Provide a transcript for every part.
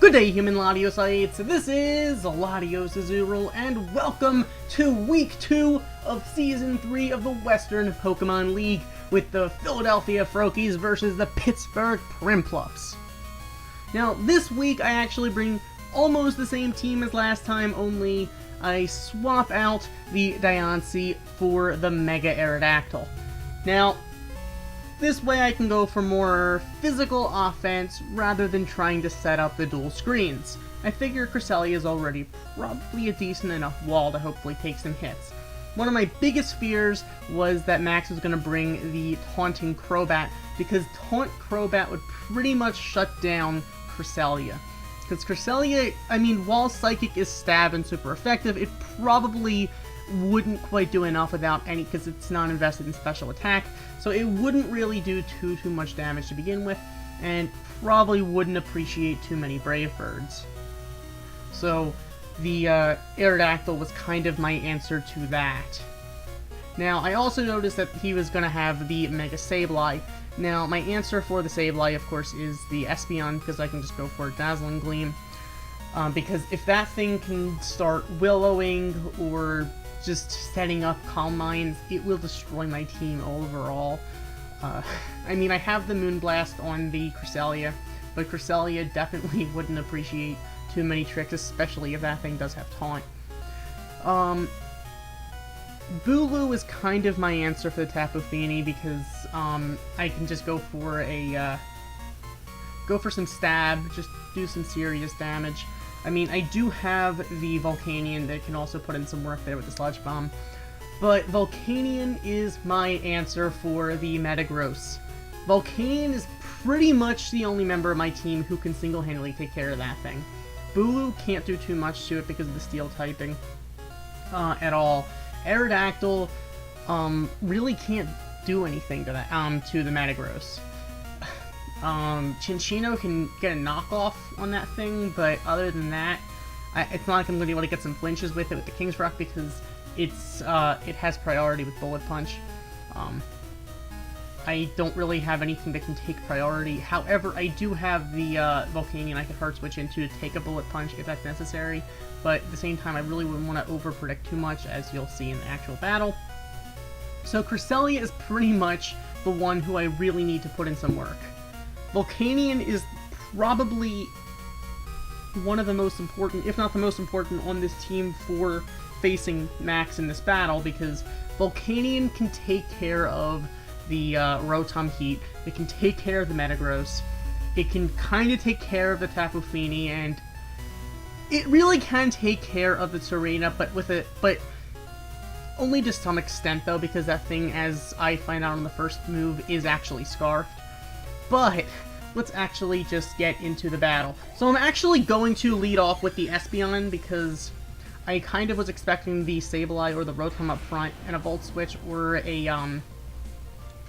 Good day, human Latiosites. This is LatiosAzurill, and welcome to Week 2 of Season 3 of the Western Pokemon League, with the Philadelphia Froakies versus the Pittsburgh Prinplups. Now, this week I actually bring almost the same team as last time, only I swap out the Diancie for the Mega-Aerodactyl. Now, this way I can go for more physical offense rather than trying to set up the dual screens. I figure Cresselia is already probably a decent enough wall to hopefully take some hits. One of my biggest fears was that Maxx was going to bring the Taunting Crobat, because Taunt Crobat would pretty much shut down Cresselia. Because Cresselia, I mean, while Psychic is stab and super effective, it probably wouldn't quite do enough without any, because it's not invested in special attack, so it wouldn't really do too much damage to begin with, and probably wouldn't appreciate too many Brave Birds. So the Aerodactyl was kind of my answer to that. Now, I also noticed that he was going to have the Mega Sableye. Now, my answer for the Sableye, of course, is the Espeon, because I can just go for a Dazzling Gleam. Because if that thing can start Willowing or just setting up Calm Minds, it will destroy my team overall. I mean, I have the Moonblast on the Cresselia, but Cresselia definitely wouldn't appreciate too many tricks, especially if that thing does have Taunt. Bulu is kind of my answer for the Tapu Fini, because I can just go for a some stab, just do some serious damage. I mean, I do have the Volcanion that can also put in some work there with the Sludge Bomb, but Volcanion is my answer for the Metagross. Volcanion is pretty much the only member of my team who can single-handedly take care of that thing. Bulu can't do too much to it because of the Steel typing at all. Aerodactyl really can't do anything to that to the Metagross. Chinchino can get a knockoff on that thing, but other than that, it's not like I'm going to be able to get some flinches with it with the King's Rock, because it has priority with Bullet Punch. I don't really have anything that can take priority. However, I do have the Volcanion I could hard switch into to take a Bullet Punch if that's necessary, but at the same time I really wouldn't want to over-predict too much, as you'll see in the actual battle. So Cresselia is pretty much the one who I really need to put in some work. Volcanion is probably one of the most important, if not the most important, on this team for facing Maxx in this battle, because Volcanion can take care of the Rotom Heat, it can take care of the Metagross, it can kind of take care of the Tapu Fini, and it really can take care of the Tsareena, but only to some extent, though, because that thing, as I find out on the first move, is actually Scarfed. But let's actually just get into the battle. So I'm actually going to lead off with the Espeon, because I kind of was expecting the Sableye or the Rotom up front, and a Volt Switch or a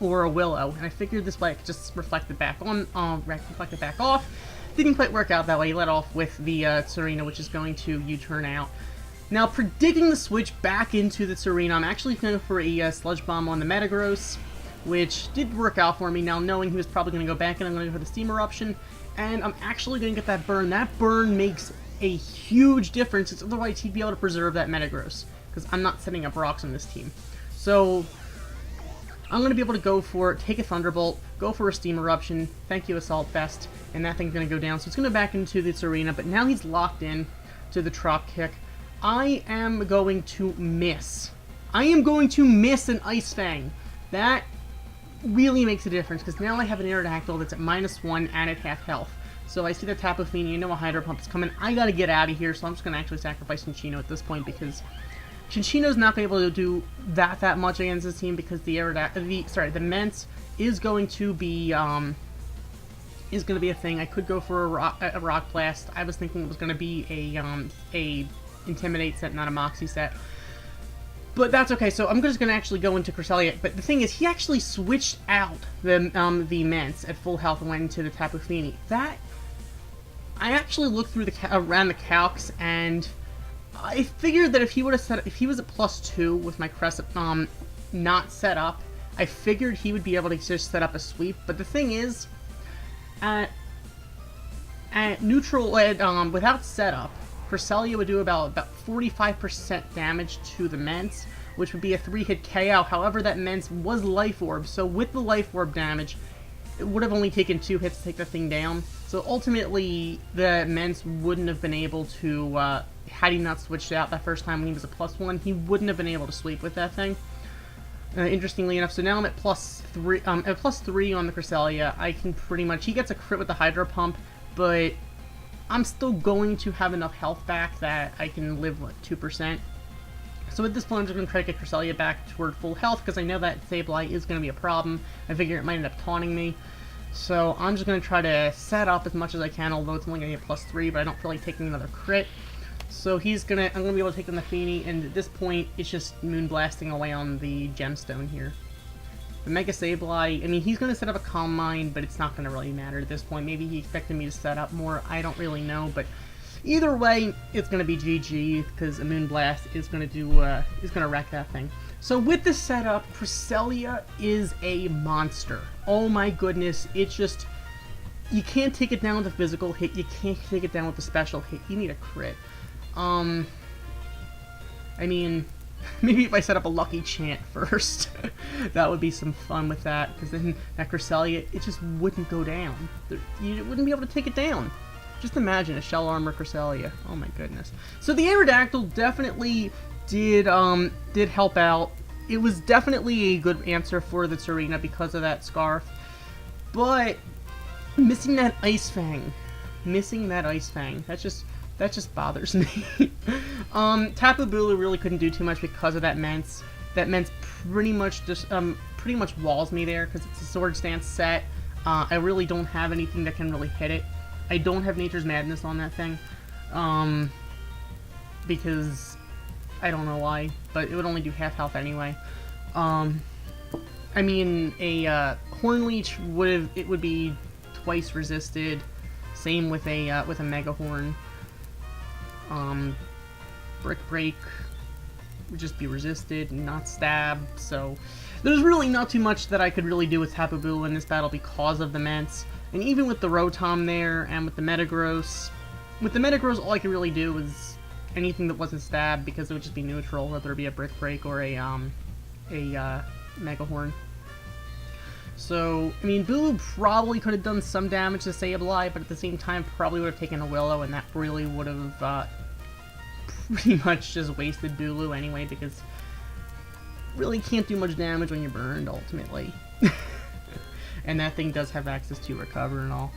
Willow, and I figured this way I could just reflect it back off. Didn't quite work out that way. He let off with the Tsareena, which is going to U-turn out. Now, predicting the switch back into the Tsareena, I'm actually going for a Sludge Bomb on the Metagross, which did work out for me. Now, knowing he was probably going to go back in, I'm going to go for the Steam Eruption, and I'm actually going to get that burn. That burn makes a huge difference, because otherwise he'd be able to preserve that Metagross, because I'm not setting up rocks on this team. So I'm going to be able to take a Thunderbolt, go for a Steam Eruption, thank you Assault Vest, and that thing's going to go down. So it's going to back into the Tsareena, but now he's locked in to the Trop Kick. I am going to miss. I am going to miss an Ice Fang. That really makes a difference, because now I have an Aerodactyl that's at -1 and at half health. So I see the Tapu Fini, I know a Hydro Pump is coming. I gotta get out of here, so I'm just gonna actually sacrifice Chinchino at this point, because Chinchino's not gonna be able to do that much against this team, because the Mence is going to be a thing. I could go for a Rock Blast. I was thinking it was gonna be a Intimidate set, not a Moxie set. But that's okay, so I'm just going to actually go into Cresselia. But the thing is, he actually switched out the Mence at full health and went into the Tapu Fini. That, I actually looked through around the calcs, and I figured that if he would have if he was at +2 with my Cresselia not set up, I figured he would be able to just set up a sweep. But the thing is, At neutral, without setup, Cresselia would do about 45% damage to the Mence, which would be a 3-hit KO. However, that Mence was Life Orb, so with the Life Orb damage, it would have only taken 2 hits to take the thing down. So ultimately, the Mence wouldn't have been able to, had he not switched out that first time when he was a +1, he wouldn't have been able to sweep with that thing. Interestingly enough, so now I'm at +3, at +3 on the Cresselia. I can pretty much, he gets a crit with the Hydro Pump, but I'm still going to have enough health back that I can live with 2%. So at this point, I'm just going to try to get Cresselia back toward full health, because I know that Sableye is going to be a problem. I figure it might end up taunting me. So I'm just going to try to set up as much as I can, although it's only going to be a +3, but I don't feel like taking another crit. So I'm going to be able to take on the Feeny, and at this point, it's just Moonblasting away on the Gemstone here. The Mega Sableye, I mean, he's going to set up a Calm Mind, but it's not going to really matter at this point. Maybe he expected me to set up more, I don't really know, but either way, it's going to be GG, because a Moonblast is going to wreck that thing. So with this setup, Cresselia is a monster. Oh my goodness, it's just, you can't take it down with a physical hit, you can't take it down with a special hit, you need a crit. I mean, maybe if I set up a Lucky Chant first, that would be some fun with that, because then that Cresselia, it just wouldn't go down. You wouldn't be able to take it down. Just imagine a Shell Armor Cresselia. Oh my goodness. So the Aerodactyl definitely did help out. It was definitely a good answer for the Serena because of that Scarf. But missing that Ice Fang, that just bothers me. Tapu Bulu really couldn't do too much because of that Mence. That Mence pretty much just walls me there because it's a Sword Stance set. I really don't have anything that can really hit it. I don't have Nature's Madness on that thing, because I don't know why, but it would only do half health anyway. I mean, a Horn Leech would be twice resisted. Same with a Mega Horn. Brick Break would just be resisted and not stab. So there's really not too much that I could really do with Tapu Bulu in this battle because of the Mence. And even with the Rotom there, and with the Metagross, all I could really do was anything that wasn't stab, because it would just be neutral, whether it be a Brick Break or a Mega Horn. So, I mean, Bulu probably could have done some damage to Sableye, but at the same time, probably would have taken a Willow, and that really would have pretty much just wasted Bulu anyway, because really can't do much damage when you're burned, ultimately. And that thing does have access to Recover and all.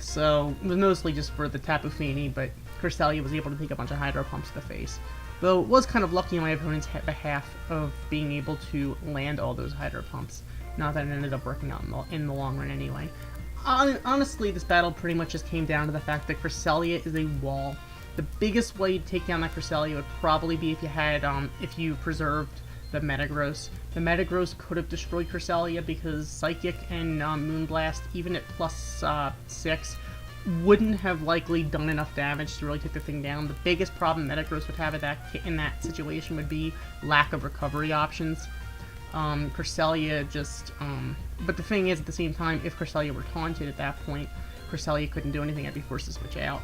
So, it was mostly just for the Tapu Fini, but Cresselia was able to take a bunch of Hydro Pumps to the face. Though it was kind of lucky on my opponent's behalf of being able to land all those Hydro Pumps. Not that it ended up working out in the long run anyway. Honestly, this battle pretty much just came down to the fact that Cresselia is a wall. The biggest way to take down that Cresselia would probably be if you had, if you preserved the Metagross. The Metagross could have destroyed Cresselia because Psychic and Moonblast, even at +6, wouldn't have likely done enough damage to really take the thing down. The biggest problem Metagross would have in that situation would be lack of recovery options. Cresselia just, but the thing is, at the same time, if Cresselia were taunted at that point, Cresselia couldn't do anything, I'd be forced to switch out.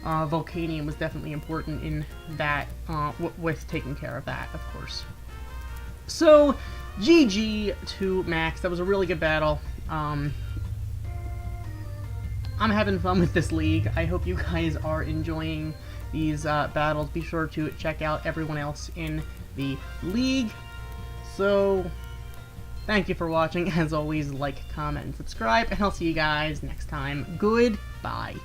Volcanion was definitely important in that, with taking care of that, of course. So, GG to Maxx. That was a really good battle. I'm having fun with this league. I hope you guys are enjoying these battles. Be sure to check out everyone else in the league. So, thank you for watching. As always, like, comment, and subscribe, and I'll see you guys next time. Goodbye.